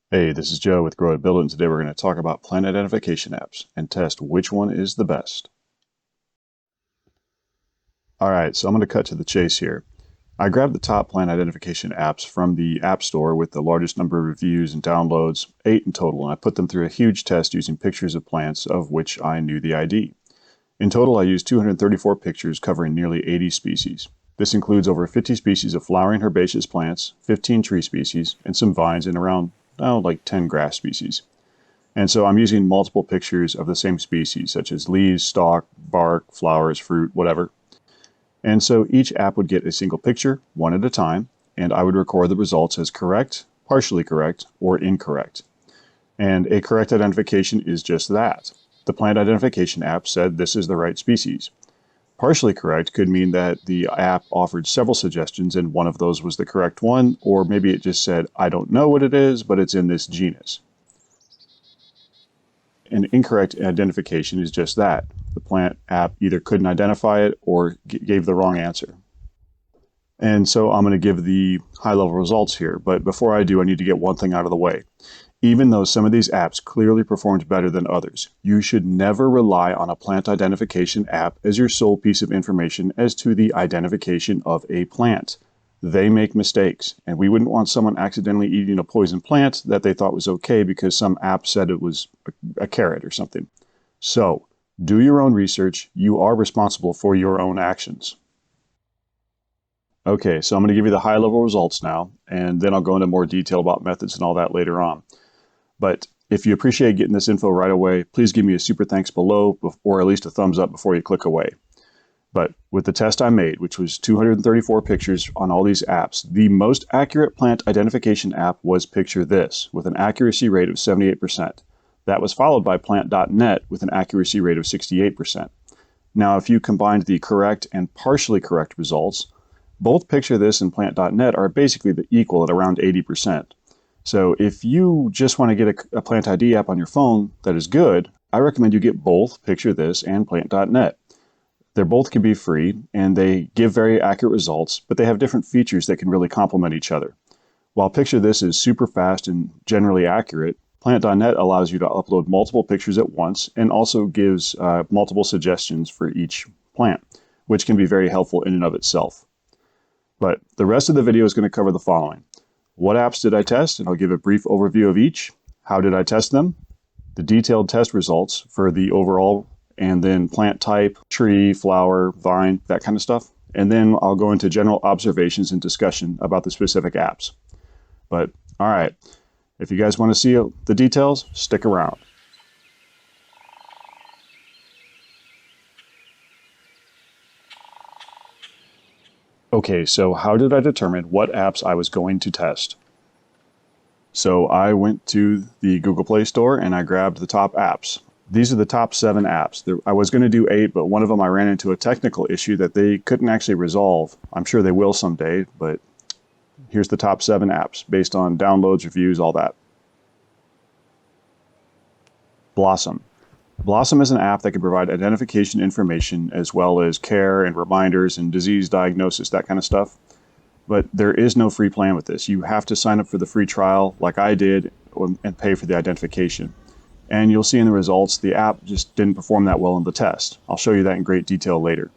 Hey, this is Joe with Grow It Build It, and today we're going to talk about plant identification apps and test which one is the best. All right, so I'm going to cut to the chase here. I grabbed the top plant identification apps from the App Store with the largest number of reviews and downloads, 8 in total, and I put them through a huge test using pictures of plants of which I knew the ID. In total, I used 234 pictures covering nearly 80 species. This includes over 50 species of flowering herbaceous plants, 15 tree species, and some vines, and around, like 10 grass species. And so I'm using multiple pictures of the same species, such as leaves, stalk, bark, flowers, fruit, whatever. And so each app would get a single picture, one at a time, and I would record the results as correct, partially correct, or incorrect. And a correct identification is just that. The plant identification app said this is the right species. Partially correct could mean that the app offered several suggestions and one of those was the correct one, or maybe it just said, I don't know what it is, but it's in this genus. An incorrect identification is just that. The plant app either couldn't identify it or gave the wrong answer. And so I'm going to give the high-level results here, but before I do, I need to get one thing out of the way. Even though some of these apps clearly performed better than others, you should never rely on a plant identification app as your sole piece of information as to the identification of a plant. They make mistakes, and we wouldn't want someone accidentally eating a poison plant that they thought was okay because some app said it was a carrot or something. So, do your own research. You are responsible for your own actions. Okay, so I'm going to give you the high-level results now, and then I'll go into more detail about methods and all that later on. But if you appreciate getting this info right away, please give me a super thanks below, or at least a thumbs up before you click away. But with the test I made, which was 234 pictures on all these apps, the most accurate plant identification app was PictureThis, with an accuracy rate of 78%. That was followed by Plant.net with an accuracy rate of 68%. Now, if you combined the correct and partially correct results, both PictureThis and Plant.net are basically equal at around 80%. So if you just want to get a Plant ID app on your phone that is good, I recommend you get both PictureThis and Plant.net. They both can be free, and they give very accurate results, but they have different features that can really complement each other. While PictureThis is super fast and generally accurate, Plant.net allows you to upload multiple pictures at once and also gives multiple suggestions for each plant, which can be very helpful in and of itself. But the rest of the video is going to cover the following. What apps did I test? And I'll give a brief overview of each. How did I test them? The detailed test results for the overall, and then plant type, tree, flower, vine, that kind of stuff. And then I'll go into general observations and discussion about the specific apps. But all right, if you guys want to see the details, stick around. Okay, so how did I determine what apps I was going to test? So I went to the Google Play Store and I grabbed the top apps. These are the top 7 apps. I was going to do 8, but one of them I ran into a technical issue that they couldn't actually resolve. I'm sure they will someday, but here's the top 7 apps based on downloads, reviews, all that. Blossom. Blossom is an app that can provide identification information as well as care and reminders and disease diagnosis, that kind of stuff. But there is no free plan with this. You have to sign up for the free trial like I did and pay for the identification. And you'll see in the results, the app just didn't perform that well in the test. I'll show you that in great detail later.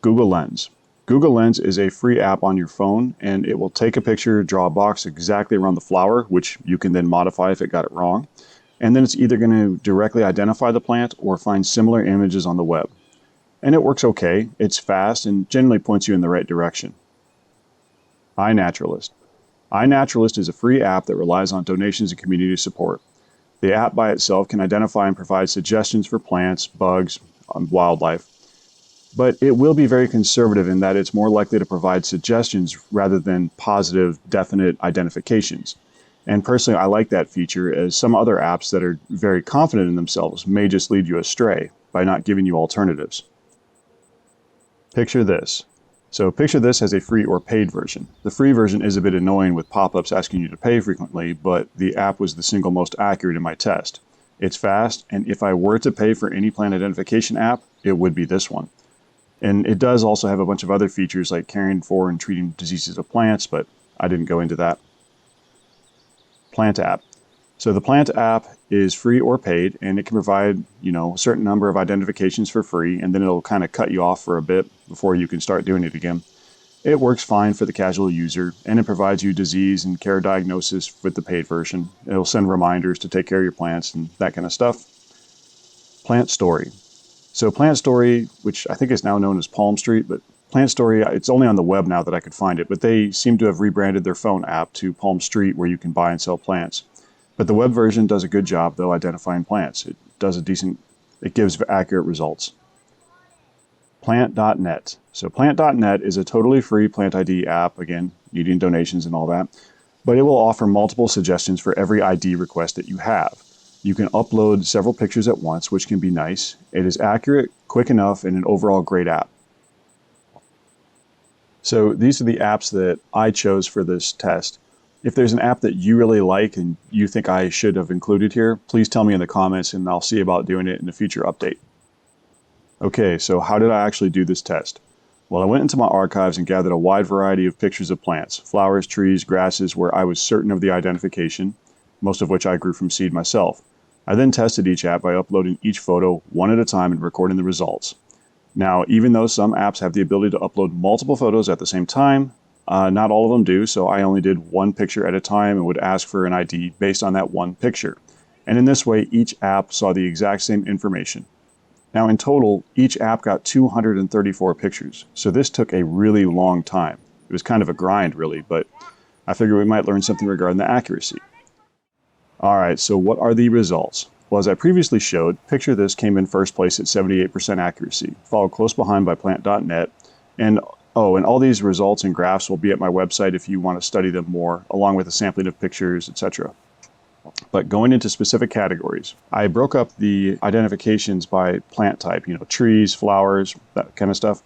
Google Lens. Google Lens is a free app on your phone, and it will take a picture, draw a box exactly around the flower, which you can then modify if it got it wrong. And then it's either going to directly identify the plant or find similar images on the web. And it works okay. It's fast and generally points you in the right direction. Inaturalist. Inaturalist is a free app that relies on donations and community support. The app by itself can identify and provide suggestions for plants, bugs, and wildlife, but it will be very conservative in that it's more likely to provide suggestions rather than positive, definite identifications. And personally, I like that feature, as some other apps that are very confident in themselves may just lead you astray by not giving you alternatives. PictureThis. So PictureThis has a free or paid version. The free version is a bit annoying with pop-ups asking you to pay frequently, but the app was the single most accurate in my test. It's fast, and if I were to pay for any plant identification app, it would be this one. And it does also have a bunch of other features like caring for and treating diseases of plants, but I didn't go into that. PlantApp. So the PlantApp is free or paid, and it can provide, a certain number of identifications for free, and then it'll kind of cut you off for a bit before you can start doing it again. It works fine for the casual user, and it provides you disease and care diagnosis with the paid version. It'll send reminders to take care of your plants and that kind of stuff. PlantStory. So PlantStory, which I think is now known as Palm Street, but PlantStory, it's only on the web now that I could find it, but they seem to have rebranded their phone app to Palm Street, where you can buy and sell plants. But the web version does a good job, though, identifying plants. It gives accurate results. Plant.net. So Plant.net is a totally free Plant ID app, again, needing donations and all that, but it will offer multiple suggestions for every ID request that you have. You can upload several pictures at once, which can be nice. It is accurate, quick enough, and an overall great app. So these are the apps that I chose for this test. If there's an app that you really like and you think I should have included here, please tell me in the comments and I'll see about doing it in a future update. Okay, so how did I actually do this test? Well, I went into my archives and gathered a wide variety of pictures of plants, flowers, trees, grasses, where I was certain of the identification, most of which I grew from seed myself. I then tested each app by uploading each photo one at a time and recording the results. Now, even though some apps have the ability to upload multiple photos at the same time, not all of them do, so I only did one picture at a time and would ask for an ID based on that one picture. And in this way, each app saw the exact same information. Now, in total, each app got 234 pictures, so this took a really long time. It was kind of a grind, really, but I figured we might learn something regarding the accuracy. All right, so what are the results? Well, as I previously showed, PictureThis came in first place at 78% accuracy, followed close behind by Plant.net, and all these results and graphs will be at my website if you want to study them more, along with a sampling of pictures, etc. But going into specific categories, I broke up the identifications by plant type, trees, flowers, that kind of stuff.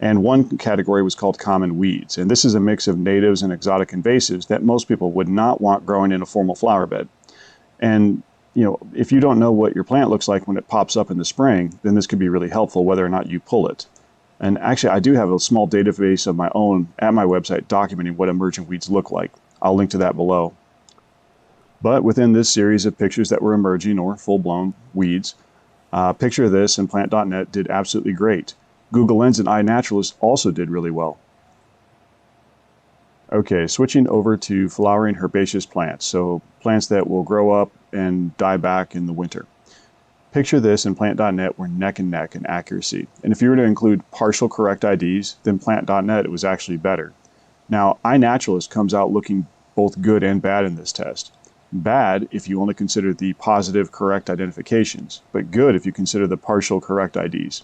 And one category was called common weeds. And this is a mix of natives and exotic invasives that most people would not want growing in a formal flower bed. And, if you don't know what your plant looks like when it pops up in the spring, then this could be really helpful whether or not you pull it. And actually, I do have a small database of my own at my website documenting what emergent weeds look like. I'll link to that below. But within this series of pictures that were emerging or full-blown weeds, PictureThis and Plant.net did absolutely great. Google Lens and Inaturalist also did really well. Okay, switching over to flowering herbaceous plants, so plants that will grow up and die back in the winter. PictureThis and Plant.net were neck and neck in accuracy, and if you were to include partial correct IDs, then Plant.net was actually better. Now, Inaturalist comes out looking both good and bad in this test. Bad if you only consider the positive correct identifications, but good if you consider the partial correct IDs.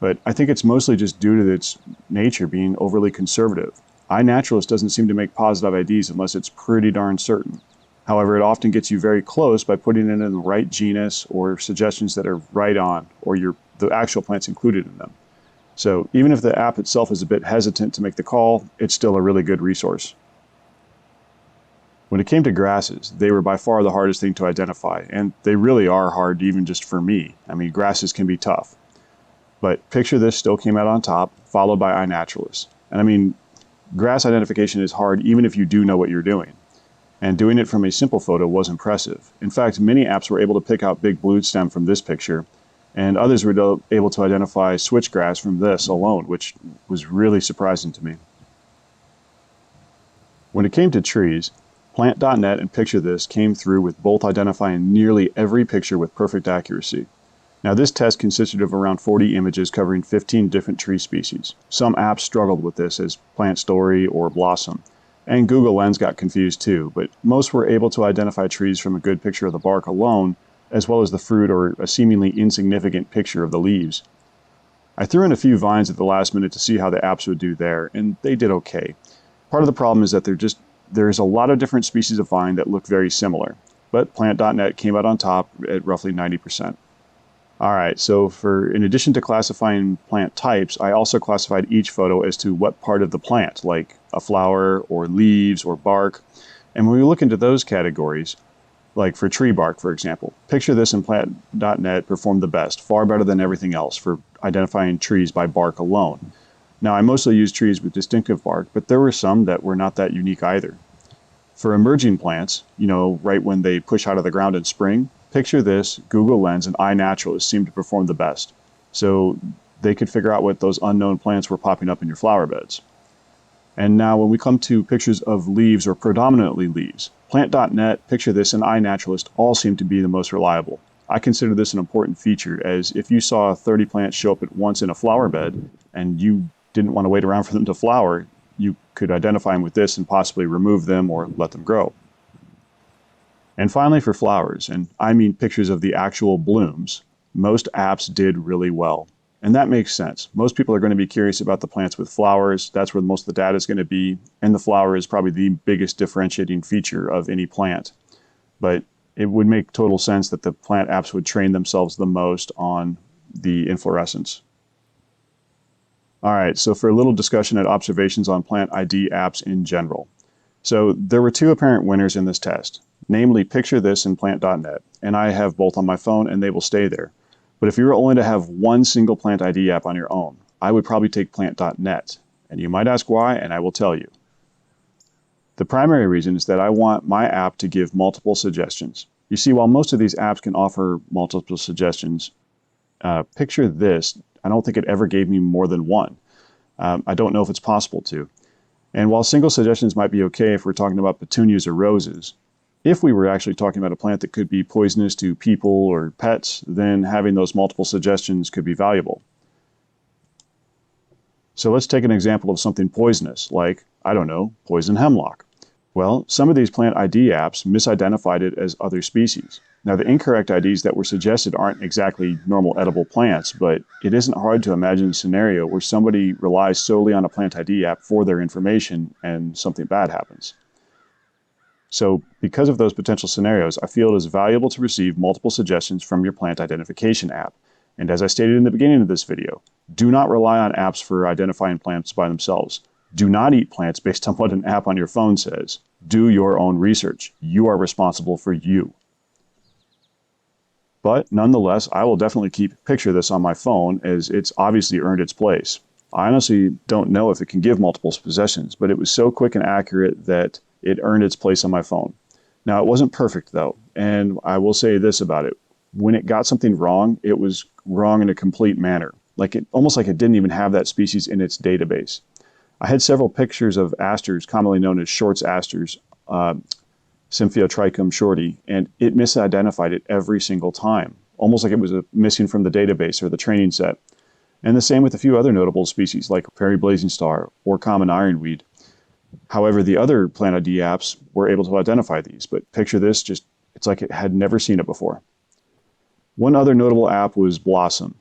But I think it's mostly just due to its nature being overly conservative. Inaturalist doesn't seem to make positive IDs unless it's pretty darn certain. However, it often gets you very close by putting it in the right genus or suggestions that are right on, or the actual plants included in them. So even if the app itself is a bit hesitant to make the call, it's still a really good resource. When it came to grasses, they were by far the hardest thing to identify, and they really are hard even just for me. I mean, grasses can be tough. But PictureThis still came out on top, followed by Inaturalist. And I mean, grass identification is hard even if you do know what you're doing. And doing it from a simple photo was impressive. In fact, many apps were able to pick out big blue stem from this picture, and others were able to identify switchgrass from this alone, which was really surprising to me. When it came to trees, Plant.net and PictureThis came through with both identifying nearly every picture with perfect accuracy. Now, this test consisted of around 40 images covering 15 different tree species. Some apps struggled with this, as PlantStory or Blossom, and Google Lens got confused too, but most were able to identify trees from a good picture of the bark alone, as well as the fruit or a seemingly insignificant picture of the leaves. I threw in a few vines at the last minute to see how the apps would do there, and they did okay. Part of the problem is that there's a lot of different species of vine that look very similar, but Plant.net came out on top at roughly 90%. All right, so in addition to classifying plant types, I also classified each photo as to what part of the plant, like a flower or leaves or bark. And when we look into those categories, like for tree bark, for example, PictureThis and Plant.net performed the best, far better than everything else for identifying trees by bark alone. Now, I mostly use trees with distinctive bark, but there were some that were not that unique either. For emerging plants, right when they push out of the ground in spring, PictureThis, Google Lens, and Inaturalist seem to perform the best. So they could figure out what those unknown plants were popping up in your flower beds. And now when we come to pictures of leaves or predominantly leaves, Plant.net, PictureThis, and iNaturalist all seem to be the most reliable. I consider this an important feature, as if you saw 30 plants show up at once in a flower bed and you didn't want to wait around for them to flower, you could identify them with this and possibly remove them or let them grow. And finally, for flowers, and I mean pictures of the actual blooms, most apps did really well. And that makes sense. Most people are going to be curious about the plants with flowers. That's where most of the data is going to be. And the flower is probably the biggest differentiating feature of any plant. But it would make total sense that the plant apps would train themselves the most on the inflorescence. All right, so for a little discussion and observations on plant ID apps in general. So there were two apparent winners in this test, namely PictureThis and Plant.net. And I have both on my phone and they will stay there. But if you were only to have one single Plant ID app on your own, I would probably take Plant.net. And you might ask why, and I will tell you. The primary reason is that I want my app to give multiple suggestions. You see, while most of these apps can offer multiple suggestions, PictureThis, I don't think it ever gave me more than one. I don't know if it's possible to. And while single suggestions might be okay if we're talking about petunias or roses, if we were actually talking about a plant that could be poisonous to people or pets, then having those multiple suggestions could be valuable. So let's take an example of something poisonous, like, I don't know, poison hemlock. Well, some of these plant ID apps misidentified it as other species. Now, the incorrect IDs that were suggested aren't exactly normal edible plants, but it isn't hard to imagine a scenario where somebody relies solely on a plant ID app for their information and something bad happens. So because of those potential scenarios, I feel it is valuable to receive multiple suggestions from your plant identification app. And as I stated in the beginning of this video, do not rely on apps for identifying plants by themselves. Do not eat plants based on what an app on your phone says. Do your own research. You are responsible for you. But nonetheless, I will definitely keep PictureThis on my phone, as it's obviously earned its place. I honestly don't know if it can give multiple suggestions, but it was so quick and accurate that it earned its place on my phone. Now, it wasn't perfect though, and I will say this about it. When it got something wrong, it was wrong in a complete manner. Almost like it didn't even have that species in its database. I had several pictures of asters, commonly known as Short's asters, Symphyiotrichum shorti, and it misidentified it every single time, almost like it was missing from the database or the training set. And the same with a few other notable species like prairie blazing star or common ironweed. However, the other plant ID apps were able to identify these, but PictureThis, it's like it had never seen it before. One other notable app was Blossom.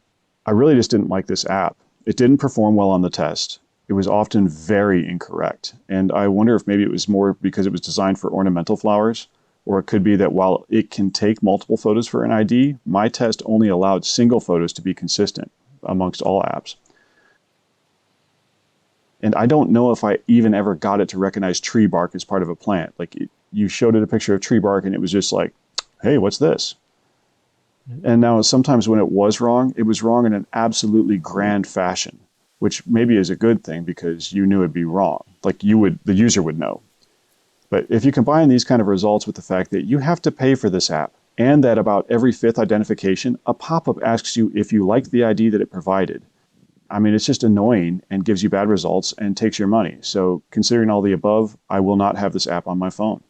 I really just didn't like this app. It didn't perform well on the test. It was often very incorrect, and I wonder if maybe it was more because it was designed for ornamental flowers, or it could be that while it can take multiple photos for an ID, my test only allowed single photos to be consistent amongst all apps. And I don't know if I even ever got it to recognize tree bark as part of a plant. You showed it a picture of tree bark and it was just like, hey, what's this? And now sometimes when it was wrong in an absolutely grand fashion, which maybe is a good thing because you knew it'd be wrong. The user would know. But if you combine these kind of results with the fact that you have to pay for this app, and that about every fifth identification, a pop-up asks you if you liked the ID that it provided, I mean, it's just annoying and gives you bad results and takes your money. So considering all the above, I will not have this app on my phone.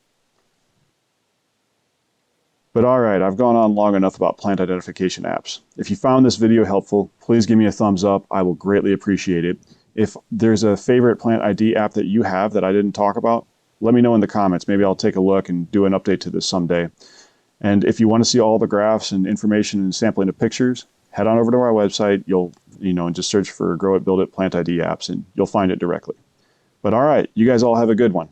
But all right, I've gone on long enough about plant identification apps. If you found this video helpful, please give me a thumbs up. I will greatly appreciate it. If there's a favorite plant ID app that you have that I didn't talk about, let me know in the comments. Maybe I'll take a look and do an update to this someday. And if you want to see all the graphs and information and sampling of pictures, head on over to our website. And just search for Grow It, Build It, Plant ID apps, and you'll find it directly. But all right, you guys all have a good one.